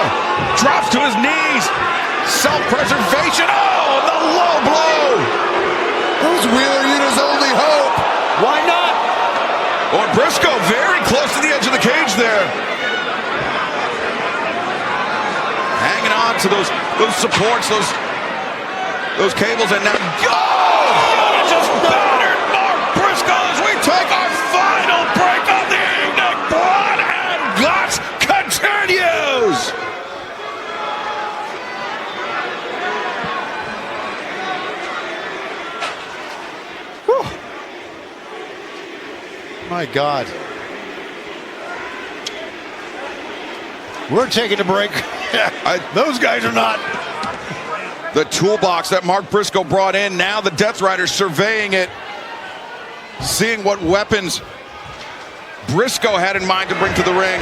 drops to his knees. Self-preservation. Oh, the low blow. That was Wheeler Yuta's only hope. Why not? Oh, Briscoe very close to the edge of the cage there. Hanging on to those supports, those cables, and now Yuta just battered Mark Briscoe as we take our final break of the evening. Blood and Guts continues. My God. We're taking a break. Those guys are not. The toolbox that Mark Briscoe brought in, now the Death Riders surveying it, seeing what weapons Briscoe had in mind to bring to the ring.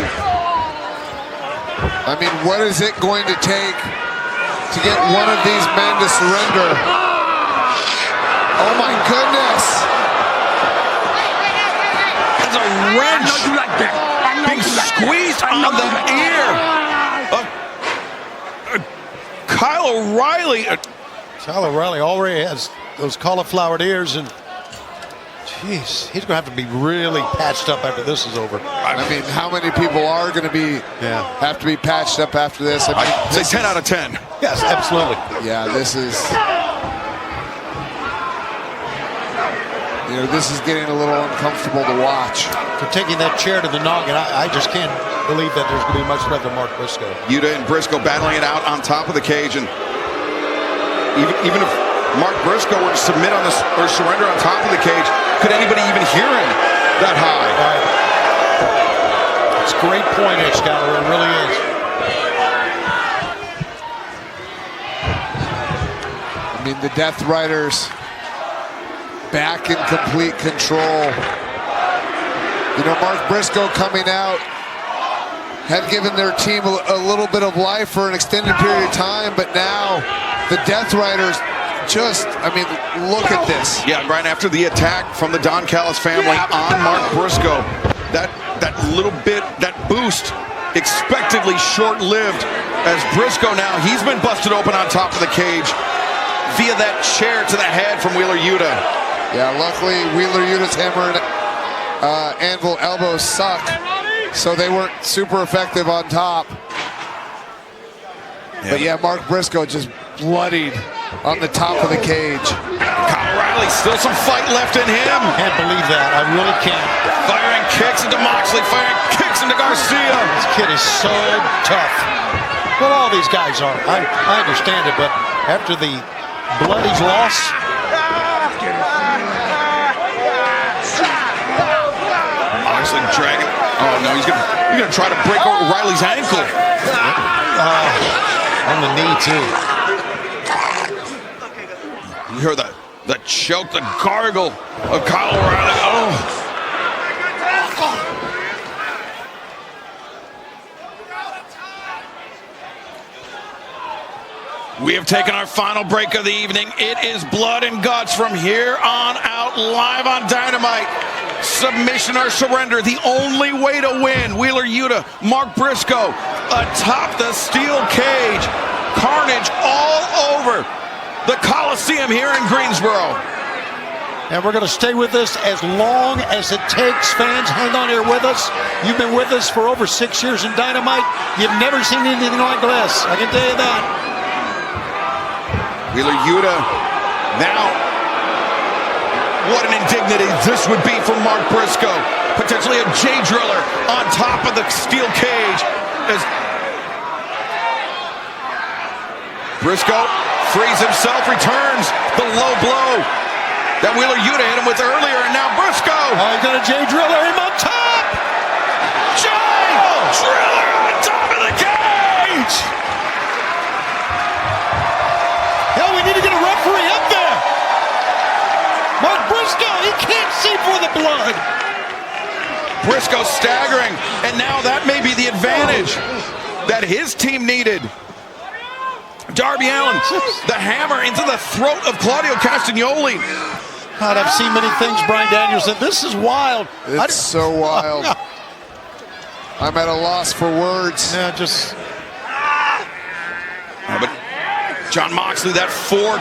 I mean, what is it going to take to get one of these men to surrender? Oh my goodness! There's a wrench being squeezed on the ear of Kyle O'Reilly. Kyle O'Reilly already has those cauliflowered ears, and jeez, he's going to have to be really patched up after this is over. I mean, how many people are going to have to be patched up after this? I mean, I'd say 10 out of 10. Yes, absolutely. Yeah, this is, this is getting a little uncomfortable to watch. For taking that chair to the noggin, I just can't believe that there's going to be much left of Mark Briscoe. Yuta and Briscoe battling it out on top of the cage, and even if Mark Briscoe were to submit on this or surrender on top of the cage, could anybody even hear him that high? It's a great point, Excalibur. It really is. I mean, the Death Riders back in complete control. Mark Briscoe coming out had given their team a little bit of life for an extended period of time, but now the Death Riders look at this. Yeah, right after the attack from the Don Callis family on Mark Briscoe, that little bit, that boost, expectedly short-lived, as Briscoe now, he's been busted open on top of the cage via that chair to the head from Wheeler Yuta. Yeah, luckily Wheeler Yuta's hammer and anvil elbows suck, so they weren't super effective on top. Yeah. But yeah, Mark Briscoe just bloodied on the top of the cage. Kyle O'Reilly, still some fight left in him. Can't believe that. I really can't. Firing kicks into Moxley, firing kicks into Garcia. This kid is so tough. Well, all these guys are. I understand it, but after the blood he's lost. Moxley dragging. Oh no, he's gonna try to break O'Reilly's ankle. On the knee too. You hear the choke, the gargle of Kyle O'Reilly. Oh. We have taken our final break of the evening. It is blood and guts from here on out, live on Dynamite. Submission or surrender, the only way to win. Wheeler Yuta, Mark Briscoe atop the steel cage. Carnage all over the Coliseum here in Greensboro. And we're going to stay with this as long as it takes. Fans, hang on here with us. You've been with us for over 6 years in Dynamite. You've never seen anything like this. I can tell you that. Wheeler Yuta, now, what an indignity this would be for Mark Briscoe. Potentially a J-driller on top of the steel cage. As Briscoe frees himself, returns the low blow that Wheeler Yuta hit him with earlier, and now Briscoe. Oh, he's got a J-driller him on top. J-driller on top of the cage. Hell, we need to get a referee up there. Mark Briscoe, he can't see for the blood. Briscoe staggering, and now that may be the advantage that his team needed. Darby Allin, the hammer into the throat of Claudio Castagnoli. God, I've seen many things, Bryan Danielson. This is wild. It's so wild. I'm at a loss for words. Yeah, just. But Jon Moxley, that fork,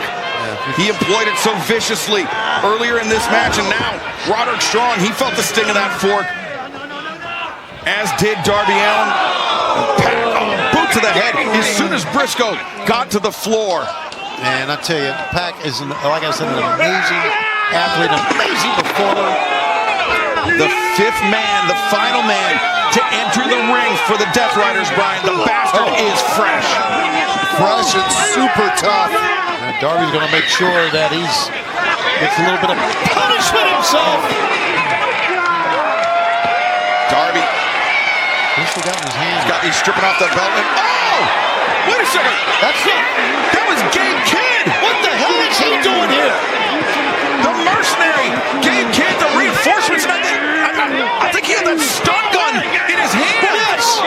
he employed it so viciously earlier in this match, and now Roderick Strong, he felt the sting of that fork, as did Darby Allin. Boot to the head as soon as Briscoe got to the floor. And I tell you, Pac is, like I said, an amazing athlete, an amazing performer. The fifth man, the final man to enter the ring for the Death Riders, Brian. The bastard is fresh. Fresh and super tough. And Darby's going to make sure that he's gets a little bit of punishment himself. Darby. He's What's he got in his hand? He's stripping off the belt. And, oh! Wait a second. That's it. That was Gabe Kidd. What the hell is he doing here? The mercenary. Gabe Kidd, the reinforcements. And I think he had that stun gun in his hand. Yes.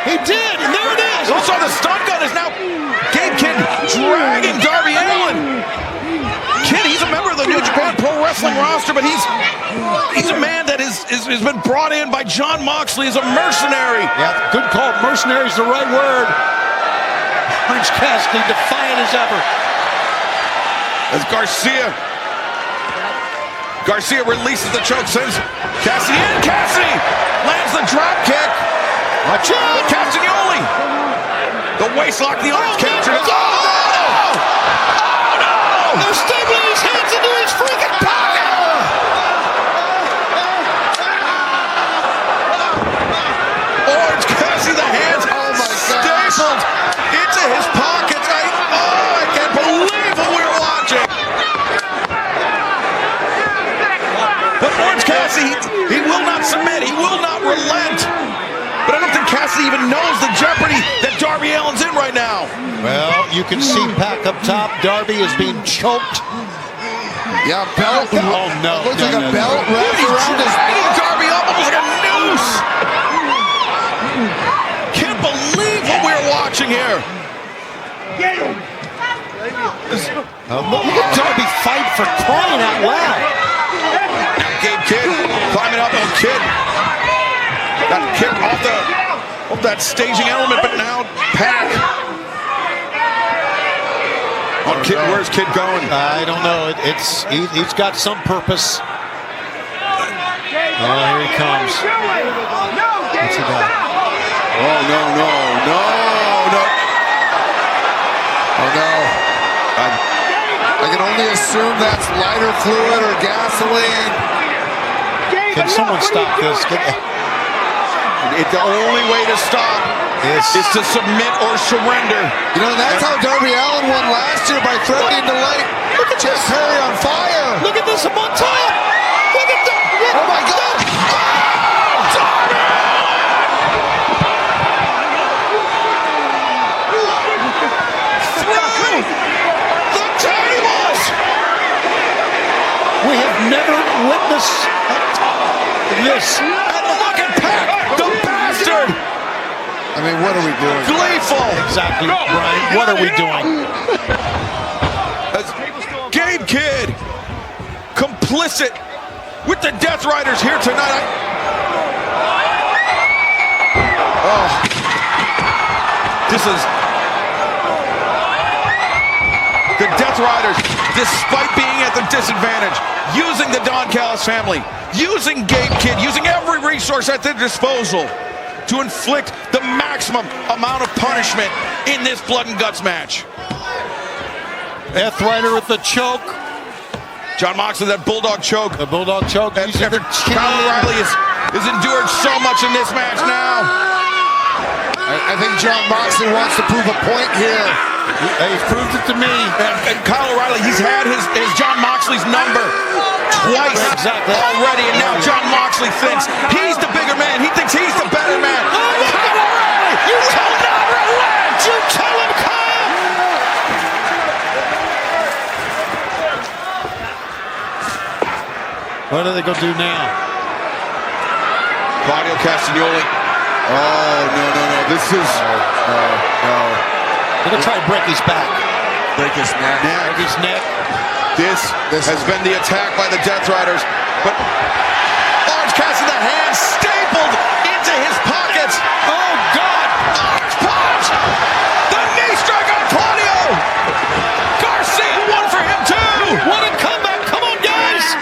He did, and there it is. Also, the stun gun is now Gabe Kidd dragging Darby Allin. Kidd, he's a member of the New Japan Pro Wrestling roster, but he's a man that has been brought in by Jon Moxley as a mercenary. Yeah, good call. Mercenary is the right word. Orange Cassidy defiant as ever. As Garcia releases the choke, sends Cassidy in. Cassidy lands the drop kick. Watch out! Castagnoli. The waistlock, the arms captured. Oh, no! They're stabbing his hands into his freaking pocket! Orange Cassidy, the hands stapled into his pockets. I can't believe what we're watching. But Orange Cassidy, he will not submit. He will not relent. But I don't think Cassidy even knows the jeopardy that Darby Allin's in right now. Well, you can see Pac up top. Darby is being choked. Yeah, belt. Oh, no. Looks like no, a belt no. wrapped around his Dragging neck. Darby up almost like a noose. Can't believe what we're watching here. Look at Darby fight for crying out loud. Gabe Kidd climbing up on Kidd. Got kicked off that staging element, but now Pac. Oh, Kidd, where's Kidd going? I don't know. He's got some purpose. Oh, here he comes. What's he got? Oh, no. Oh no. I can only assume that's lighter fluid or gasoline. Can someone stop this? The only way to stop is to submit or surrender. You know, that's how Darby Allin won last year, by threatening to light Jeff Perry on fire. Look at this up on top. Look at that. Oh my God. Through the tables. We have never witnessed this. And look at Pac, the bastard. I mean, what are we doing? Gleeful. Exactly, Brian. What are we doing? As Gabe Kidd, complicit with the Death Riders here tonight. This is the Death Riders, despite being at the disadvantage, using the Don Callis family, using Gabe Kidd, using every resource at their disposal to inflict the maximum amount of punishment in this blood and guts match. Death Rider with the choke. Jon Moxley, that bulldog choke. The bulldog choke. And Kyle O'Reilly has endured so much in this match now. I think Jon Moxley wants to prove a point here. He's proved it to me. And Kyle O'Reilly, he's had his Jon Moxley's number twice already, and now Jon Moxley thinks he's the bigger man. He thinks he's the better man. Kyle O'Reilly, you tell him not relent. You tell him, Kyle. What are they going to do now? Claudio Castagnoli. Oh, no. This is... No. They're going to try to break his back. Break his neck. Break his neck. This has been the attack by the Death Riders, but Orange Cassidy, the hand stapled into his pockets. Oh, God! Orange punch! The knee strike on Claudio! Garcia, one for him, too! What a comeback! Come on, guys!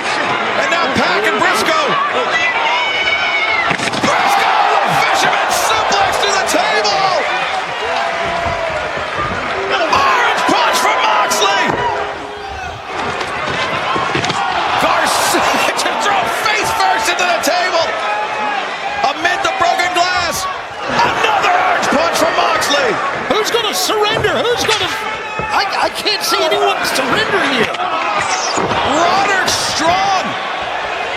And now Pac and Briscoe. Briscoe, the fisherman suplex to the table! Orange punch from Moxley! Garcia just throw face first into the table! Amid the broken glass! Another orange punch from Moxley! Who's going to surrender? Who's going to... I can't see anyone surrender here. Roderick Strong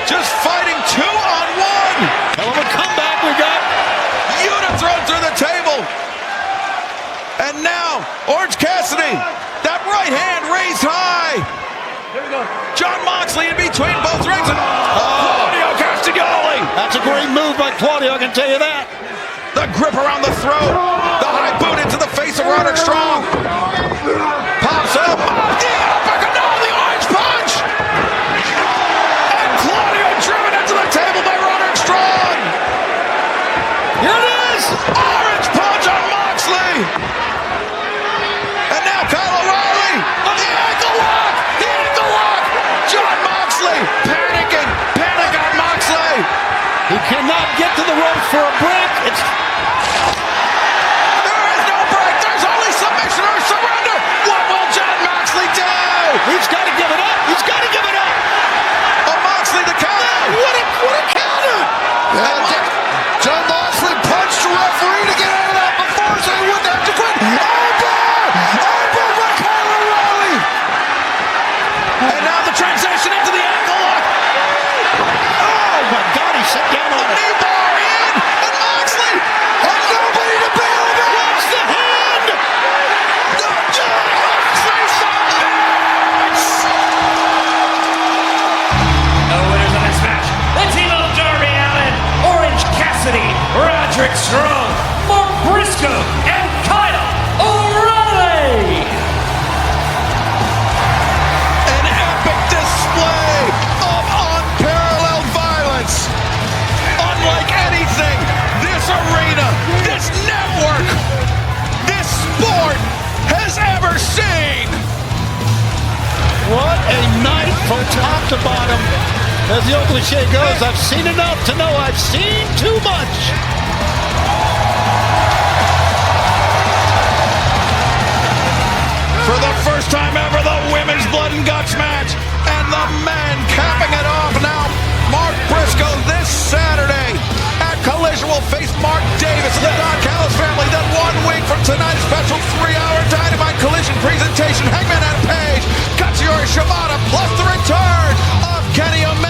just fighting 2-on-1! Hell of a comeback we got. Orange Cassidy, that right hand raised high. John Moxley in between both rings. And Claudio Castagnoli. That's a great move by Claudio, I can tell you that. The grip around the throat. The high boot into the face of Roderick Strong. Pops up. The uppercut. No, the orange punch. And Claudio driven into the table by Roderick Strong. Here it is. Orange punch on Moxley. And now Kyle O'Reilly. The ankle lock. The ankle lock. John Moxley panicking. Panic on Moxley. He cannot get to the ropes for a break. It's There is no break. There's only submission or surrender. What will John Moxley do? He's got to give it up. He's got to give it up. Oh, Moxley the counter. What a counter. John Moxley punched the referee to get out of that before, so he wouldn't have to quit. Elbow by Kyle O'Reilly. And now the transition into the ankle lock. Oh my God, he sat down on it. Knee bar in. And Moxley. And nobody to bail him out. Watch the hand. John Moxley submits. The winners of this match, the team of Darby Allin, Orange Cassidy, Roderick Strong, Mark Briscoe, and Kyle O'Reilly. An epic display of unparalleled violence. Unlike anything this arena, this network, this sport has ever seen. What a night from top to bottom. As the old cliche goes, I've seen enough to know I've seen too much. For the first time ever, the women's blood and guts match, and the men capping it off now. Mark Briscoe this Saturday at Collision will face Mark Davis and the Don Callis family. Then 1 week from tonight's special 3-hour Dynamite Collision presentation, Hangman Adam Page, Katsuyori Shibata, plus the return of Kenny Omega.